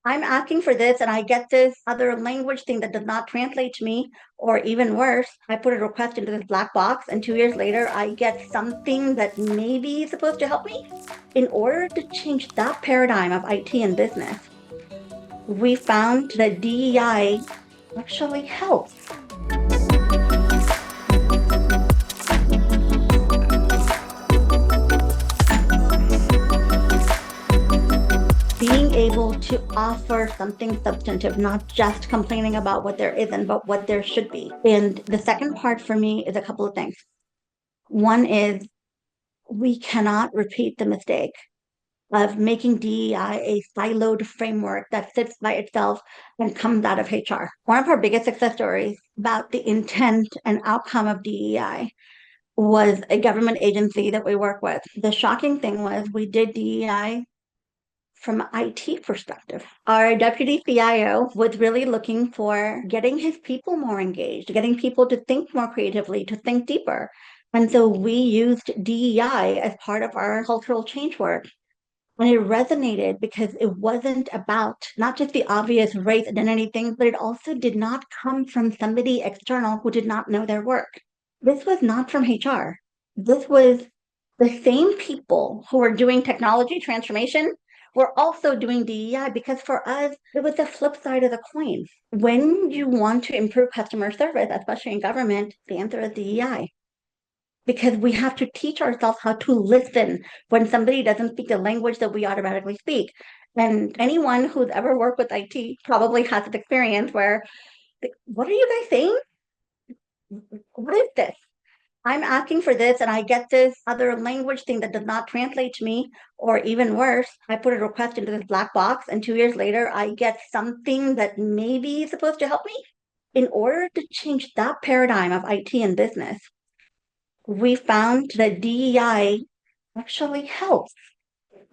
I'm asking for this and I get this other language thing that does not translate to me, or even worse, I put a request into this black box and 2 years later I get something that maybe is supposed to help me. In order to change that paradigm of IT and business, we found that DEI actually helps. Being able to offer something substantive, not just complaining about what there isn't, but what there should be. And the second part for me is a couple of things. One is we cannot repeat the mistake of making DEI a siloed framework that sits by itself and comes out of HR. One of our biggest success stories about the intent and outcome of DEI was a government agency that we work with. The shocking thing was we did DEI from an IT perspective. Our deputy CIO was really looking for getting his people more engaged, getting people to think more creatively, to think deeper. And so we used DEI as part of our cultural change work. And it resonated because it wasn't about not just the obvious race identity things, but it also did not come from somebody external who did not know their work. This was not from HR. This was the same people who were doing technology transformation were also doing DEI, because for us, it was the flip side of the coin. When you want to improve customer service, especially in government, the answer is DEI, because we have to teach ourselves how to listen when somebody doesn't speak the language that we automatically speak. And anyone who's ever worked with IT probably has an experience where, what are you guys saying? What is this? I'm asking for this and I get this other language thing that does not translate to me, or even worse, I put a request into this black box and 2 years later I get something that maybe is supposed to help me. In order to change that paradigm of IT and business, we found that DEI actually helps.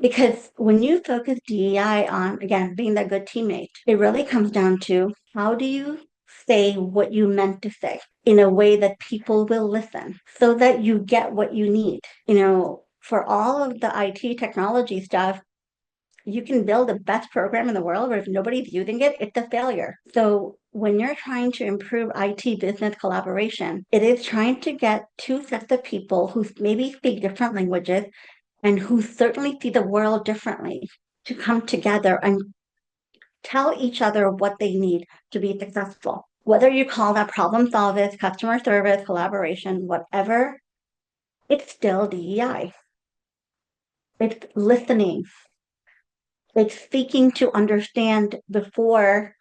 Because when you focus DEI on, again, being that good teammate, it really comes down to how do you say what you meant to say in a way that people will listen so that you get what you need. For all of the IT technology stuff, you can build the best program in the world, but if nobody's using it, it's a failure. So when you're trying to improve IT business collaboration, it is trying to get two sets of people who maybe speak different languages and who certainly see the world differently to come together and tell each other what they need to be successful. Whether you call that problem solving, customer service, collaboration, whatever, it's still DEI. It's listening. It's seeking to understand before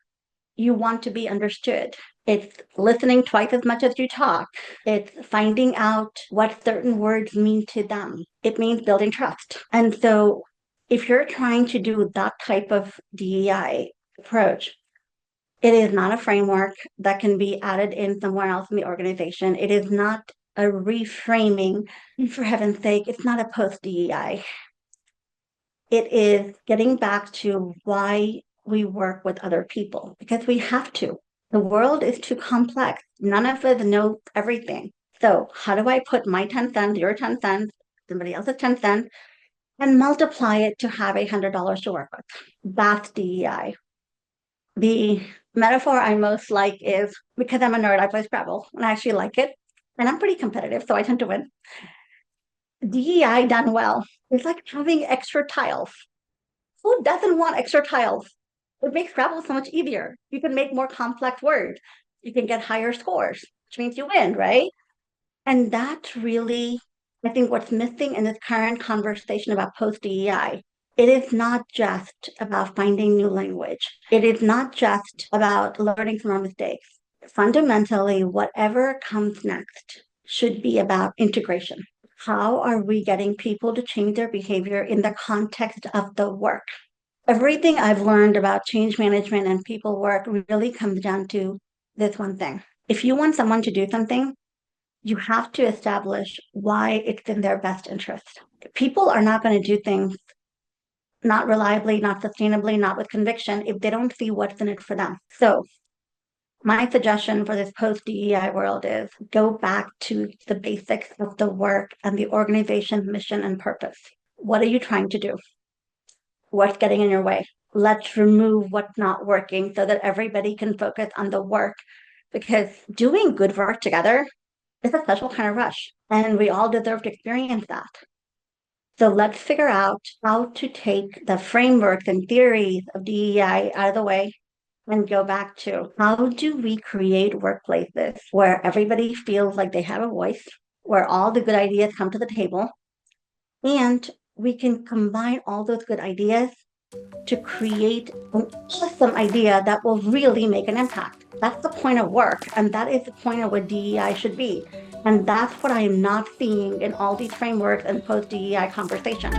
you want to be understood. It's listening twice as much as you talk. It's finding out what certain words mean to them. It means building trust. And so if you're trying to do that type of DEI approach, it is not a framework that can be added in somewhere else in the organization. It is not a reframing. And for heaven's sake, it's not a post DEI. It is getting back to why we work with other people, because we have to. The world is too complex. None of us know everything. So how do I put my 10 cents, your 10 cents, somebody else's 10 cents, and multiply it to have $100 to work with? That's DEI. The metaphor I most like is, because I'm a nerd, I play Scrabble, and I actually like it. And I'm pretty competitive, so I tend to win. DEI done well is like having extra tiles. Who doesn't want extra tiles? It makes Scrabble so much easier. You can make more complex words. You can get higher scores, which means you win, right? And that really, I think what's missing in this current conversation about post DEI, it is not just about finding new language. It is not just about learning from our mistakes. Fundamentally, whatever comes next should be about integration. How are we getting people to change their behavior in the context of the work? Everything I've learned about change management and people work really comes down to this one thing. If you want someone to do something, you have to establish why it's in their best interest. People are not going to do things not reliably, not sustainably, not with conviction if they don't see what's in it for them. So my suggestion for this post DEI world is go back to the basics of the work and the organization's mission and purpose. What are you trying to do? What's getting in your way? Let's remove what's not working so that everybody can focus on the work. Because doing good work together is a special kind of rush, and we all deserve to experience that. So let's figure out how to take the frameworks and theories of DEI out of the way and go back to how do we create workplaces where everybody feels like they have a voice, where all the good ideas come to the table, and we can combine all those good ideas to create an awesome idea that will really make an impact. That's the point of work, and that is the point of what DEI should be. And that's what I am not seeing in all these frameworks and post DEI conversation.